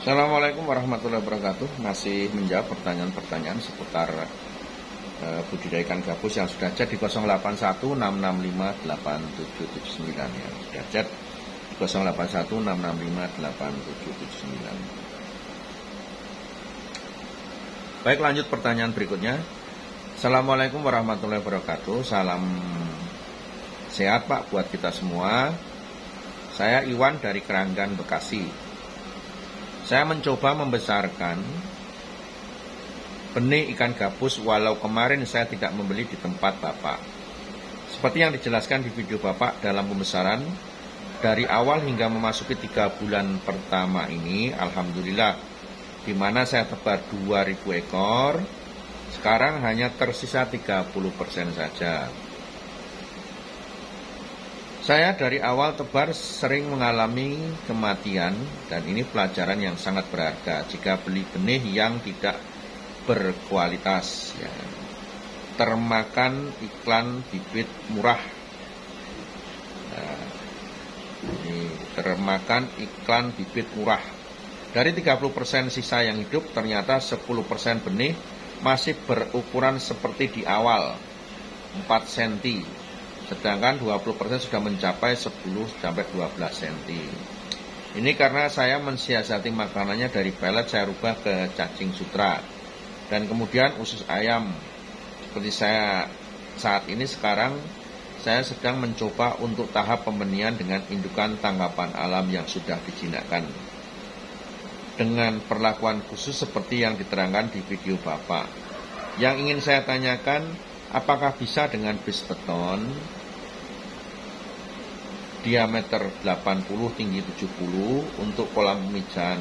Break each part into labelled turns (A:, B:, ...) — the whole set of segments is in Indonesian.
A: Assalamualaikum warahmatullahi wabarakatuh. Masih menjawab pertanyaan-pertanyaan seputar budidaya ikan gabus yang sudah chat di 0816658779 ya. Sudah chat di 0816658779. Baik, lanjut pertanyaan berikutnya. Assalamualaikum warahmatullahi wabarakatuh. Salam sehat Pak buat kita semua. Saya Iwan dari Keranggan, Bekasi. Saya mencoba membesarkan benih ikan gabus walau kemarin saya tidak membeli di tempat Bapak. Seperti yang dijelaskan di video Bapak dalam pembesaran, dari awal hingga memasuki 3 bulan pertama ini, Alhamdulillah, di mana saya tebar 2000 ekor, sekarang hanya tersisa 30% saja. Saya dari awal tebar sering mengalami kematian dan ini pelajaran yang sangat berharga jika beli benih yang tidak berkualitas ya. Termakan iklan bibit murah. Nah, ini termakan iklan bibit murah. Dari 30% sisa yang hidup ternyata 10% benih masih berukuran seperti di awal 4 cm. Sedangkan 20% sudah mencapai 10-12 cm. Ini karena saya mensiasati makanannya dari pelet saya rubah ke cacing sutra. Dan kemudian usus ayam. Seperti saya saat ini sekarang, saya sedang mencoba untuk tahap pembenihan dengan indukan tangkapan alam yang sudah dijinakkan. Dengan perlakuan khusus seperti yang diterangkan di video Bapak. Yang ingin saya tanyakan, apakah bisa dengan base beton diameter 80 tinggi 70 untuk kolam pemijahan?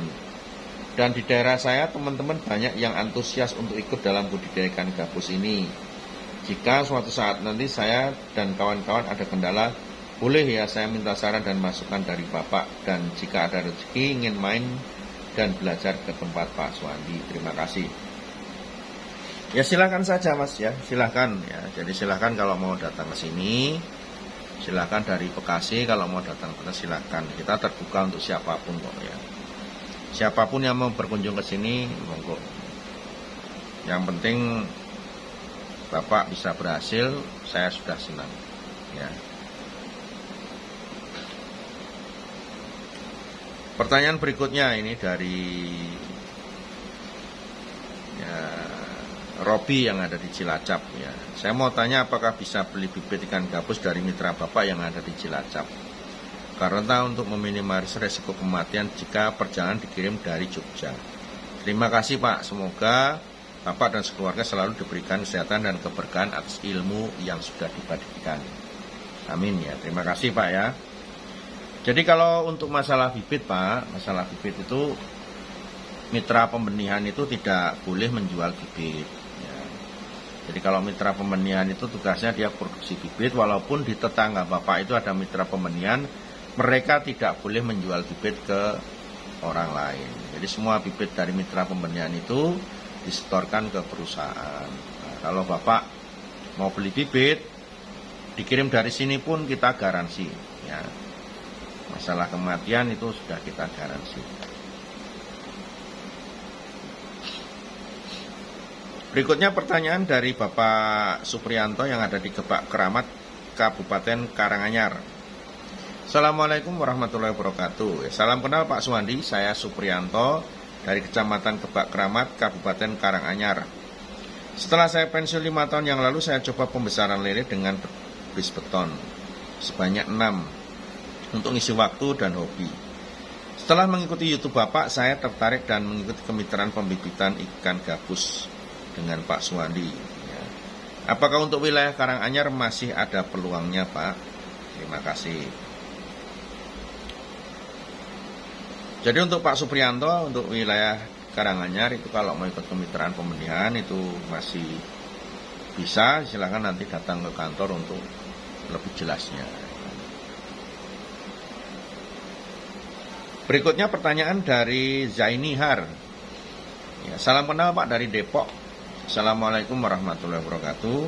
A: Dan di daerah saya teman-teman banyak yang antusias untuk ikut dalam budidaya ikan gabus ini. Jika suatu saat nanti saya dan kawan-kawan ada kendala, boleh ya saya minta saran dan masukan dari Bapak. Dan jika ada rezeki ingin main dan belajar ke tempat Pak Suwandi. Terima kasih. Ya silakan saja Mas ya, silakan ya. Jadi silakan kalau mau datang ke sini, silakan dari Bekasi kalau mau datang ke sini silakan. Kita terbuka untuk siapapun kok ya. Siapapun yang mau berkunjung ke sini, monggo. Yang penting Bapak bisa berhasil, saya sudah senang ya. Pertanyaan berikutnya ini dari Robi yang ada di Cilacap ya. Saya mau tanya apakah bisa beli bibit ikan gabus dari mitra Bapak yang ada di Cilacap. Karena untuk meminimalisir resiko kematian jika perjalanan dikirim dari Jogja. Terima kasih Pak, semoga Bapak dan sekeluarga selalu diberikan kesehatan dan keberkahan atas ilmu yang sudah dibagikan. Amin ya, terima kasih Pak ya. Jadi kalau untuk masalah bibit Pak, masalah bibit itu mitra pembenihan itu tidak boleh menjual bibit. Jadi kalau mitra pembenihan itu tugasnya dia produksi bibit, walaupun di tetangga Bapak itu ada mitra pembenihan, mereka tidak boleh menjual bibit ke orang lain. Jadi semua bibit dari mitra pembenihan itu disetorkan ke perusahaan. Nah, kalau Bapak mau beli bibit, dikirim dari sini pun kita garansi. Ya. Masalah kematian itu sudah kita garansi. Berikutnya pertanyaan dari Bapak Supriyanto yang ada di Gebak Keramat, Kabupaten Karanganyar. Assalamualaikum warahmatullahi wabarakatuh. Salam kenal Pak Suwandi, saya Supriyanto dari Kecamatan Gebak Keramat, Kabupaten Karanganyar. Setelah saya pensiun 5 tahun yang lalu, saya coba pembesaran lele dengan base beton sebanyak 6 untuk ngisi waktu dan hobi. Setelah mengikuti YouTube Bapak, saya tertarik dan mengikuti kemitraan pembibitan ikan gabus dengan Pak Suwandi ya. Apakah untuk wilayah Karanganyar masih ada peluangnya Pak? Terima kasih. Jadi untuk Pak Supriyanto, untuk wilayah Karanganyar itu kalau mau ikut kemitraan pembenihan itu masih bisa, silakan nanti datang ke kantor untuk lebih jelasnya. Berikutnya pertanyaan dari Zainihar ya, salam kenal Pak dari Depok. Assalamualaikum warahmatullahi wabarakatuh.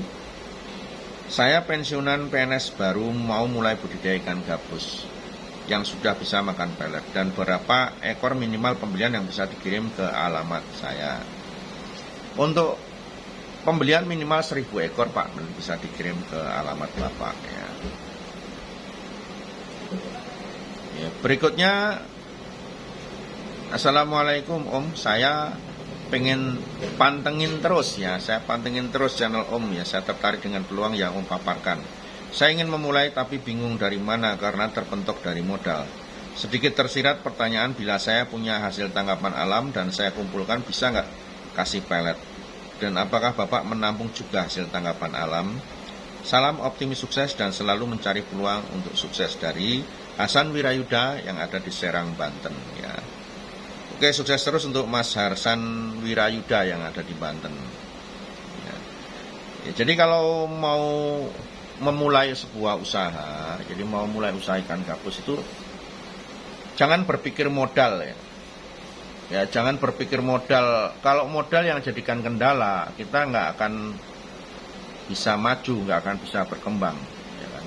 A: Saya pensiunan PNS baru mau mulai budidaya ikan gabus. yang sudah bisa makan pelet, dan berapa ekor minimal pembelian yang bisa dikirim ke alamat saya. Untuk pembelian minimal 1000 ekor Pak, bisa dikirim ke alamat Bapak ya. Berikutnya, Assalamualaikum Om, saya pengen pantengin terus ya, saya pantengin terus channel Om ya, saya tertarik dengan peluang yang Om paparkan. Saya ingin memulai tapi bingung dari mana karena terpentok dari modal. Sedikit tersirat pertanyaan, bila saya punya hasil tangkapan alam dan saya kumpulkan, bisa nggak kasih pelet? Dan apakah Bapak menampung juga hasil tangkapan alam? Salam optimis sukses dan selalu mencari peluang untuk sukses, dari Hasan Wirayuda yang ada di Serang, Banten ya. Oke, sukses terus untuk Mas Hasan Wirayuda yang ada di Banten ya. Jadi kalau mau memulai sebuah usaha, jadi mau mulai usaha ikan gabus itu jangan berpikir modal ya. Ya, jangan berpikir modal. Kalau modal yang jadikan kendala, kita nggak akan bisa maju, nggak akan bisa berkembang ya kan?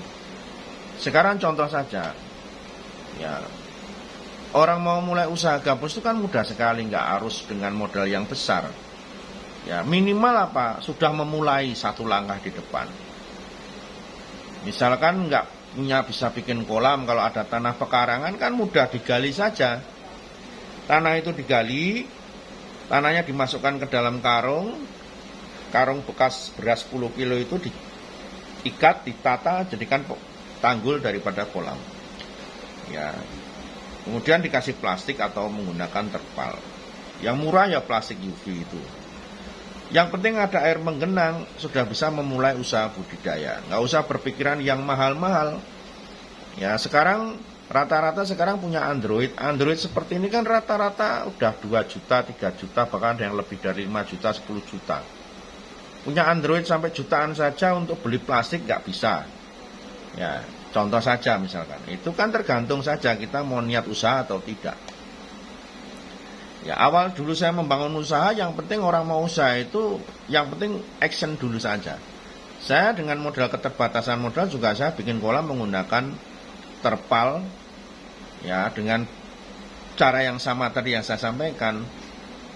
A: Sekarang contoh saja ya, orang mau mulai usaha gabus itu kan mudah sekali, nggak harus dengan modal yang besar ya. Minimal apa, sudah memulai satu langkah di depan. Misalkan nggak punya bisa bikin kolam, kalau ada tanah pekarangan kan mudah, digali saja. Tanah itu digali, tanahnya dimasukkan ke dalam karung bekas beras 10 kilo itu diikat, ditata, jadikan tanggul daripada kolam. Ya, kemudian dikasih plastik atau menggunakan terpal. Yang murah ya plastik UV itu. Yang penting ada air menggenang, sudah bisa memulai usaha budidaya. Nggak usah berpikiran yang mahal-mahal. Ya, sekarang rata-rata sekarang punya Android. Android seperti ini kan rata-rata udah 2 juta, 3 juta, bahkan ada yang lebih dari 5 juta, 10 juta. Punya Android sampai jutaan saja untuk beli plastik nggak bisa. Ya, contoh saja misalkan. Itu kan tergantung saja kita mau niat usaha atau tidak. Ya, awal dulu saya membangun usaha, yang penting orang mau usaha itu, yang penting action dulu saja. Saya dengan modal keterbatasan modal juga saya bikin kolam menggunakan terpal, ya, dengan cara yang sama tadi yang saya sampaikan.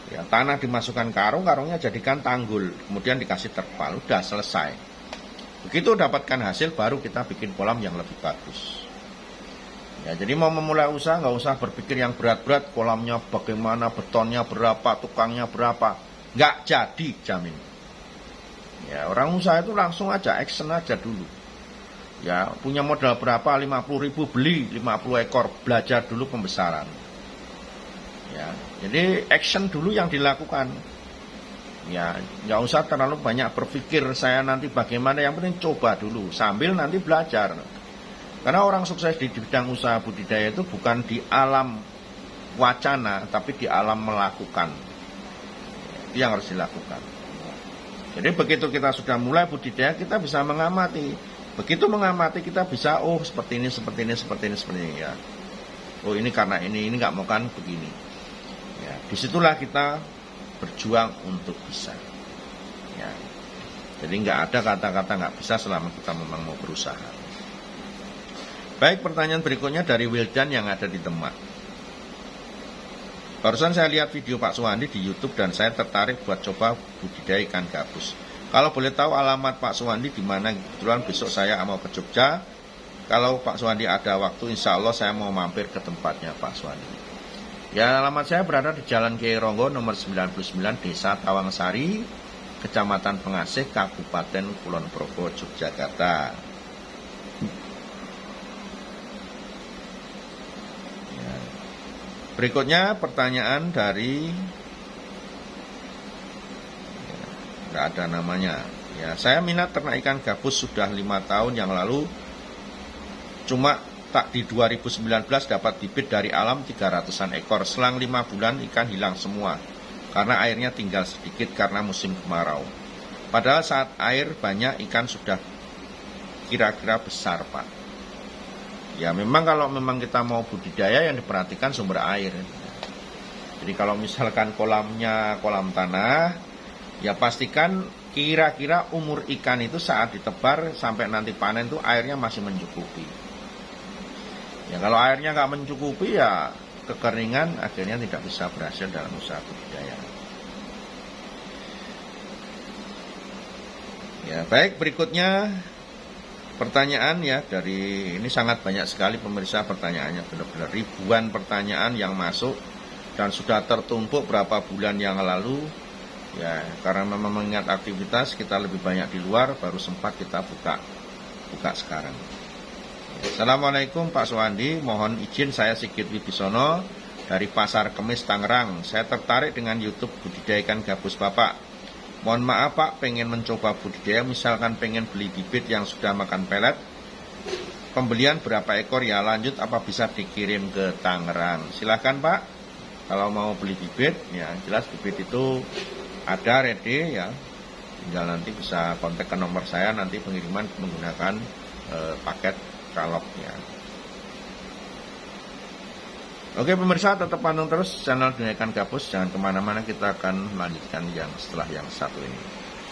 A: Ya, tanah dimasukkan karung, karungnya jadikan tanggul, kemudian dikasih terpal, udah selesai. Begitu dapatkan hasil, baru kita bikin kolam yang lebih bagus. Ya, jadi mau memulai usaha nggak usah berpikir yang berat-berat, kolamnya bagaimana, betonnya berapa, tukangnya berapa, nggak jadi, jamin. Ya, orang usaha itu langsung aja, action aja dulu. Ya, punya modal berapa, 50.000 beli 50 ekor, belajar dulu pembesaran. Ya, jadi action dulu yang dilakukan. Ya, nggak usah terlalu banyak berpikir saya nanti bagaimana, yang penting coba dulu sambil nanti belajar. Karena orang sukses di bidang usaha budidaya itu bukan di alam wacana, tapi di alam melakukan. Itu yang harus dilakukan. Jadi begitu kita sudah mulai budidaya, kita bisa mengamati. Begitu mengamati, kita bisa, oh seperti ini, seperti ini, seperti ini, seperti ini ya. Oh ini karena ini nggak mau kan begini. Ya, disitulah kita berjuang untuk bisa. Ya. Jadi nggak ada kata-kata nggak bisa selama kita memang mau berusaha. Baik, pertanyaan berikutnya dari Wildan yang ada di Demak. Barusan saya lihat video Pak Suwandi di YouTube dan saya tertarik buat coba budidaya ikan gabus. Kalau boleh tahu alamat Pak Suwandi di mana? Kebetulan besok saya mau ke Jogja. Kalau Pak Suwandi ada waktu, insya Allah saya mau mampir ke tempatnya Pak Suwandi. Ya, alamat saya berada di Jalan Kiai Ronggo nomor 99, Desa Tawangsari, Kecamatan Pengasih, Kabupaten Kulon Progo, Yogyakarta. Berikutnya pertanyaan dari, nggak ada namanya. Ya, saya minat ternak ikan gabus sudah 5 tahun yang lalu. Cuma tak di 2019 dapat bibit dari alam 300-an ekor. Selang 5 bulan ikan hilang semua karena airnya tinggal sedikit karena musim kemarau. Padahal saat air banyak ikan sudah kira-kira besar, Pak. Ya memang kalau memang kita mau budidaya yang diperhatikan sumber air. Jadi kalau misalkan kolamnya kolam tanah, ya pastikan kira-kira umur ikan itu saat ditebar sampai nanti panen itu airnya masih mencukupi. Ya kalau airnya nggak mencukupi ya kekeringan, akhirnya tidak bisa berhasil dalam usaha budidaya. Ya, baik, berikutnya pertanyaan ya dari ini sangat banyak sekali pemirsa, pertanyaannya benar-benar ribuan pertanyaan yang masuk dan sudah tertumpuk berapa bulan yang lalu. Ya, karena memang mengingat aktivitas kita lebih banyak di luar, baru sempat kita buka sekarang. Assalamualaikum Pak Suwandi, mohon izin saya Sigit Wibisono dari Pasar Kemis Tangerang. Saya tertarik dengan YouTube budidaya ikan gabus Bapak. Mohon maaf Pak, pengen mencoba budidaya, misalkan pengen beli bibit yang sudah makan pelet. Pembelian berapa ekor ya, lanjut apa bisa dikirim ke Tangerang? Silahkan Pak, kalau mau beli bibit, ya jelas bibit itu ada ready ya. Tinggal nanti bisa kontak ke nomor saya, nanti pengiriman menggunakan paket kaloknya. Oke pemirsa, tetap pantau terus channel Dunia Ikan Gabus, jangan kemana-mana, kita akan melanjutkan yang setelah yang satu ini.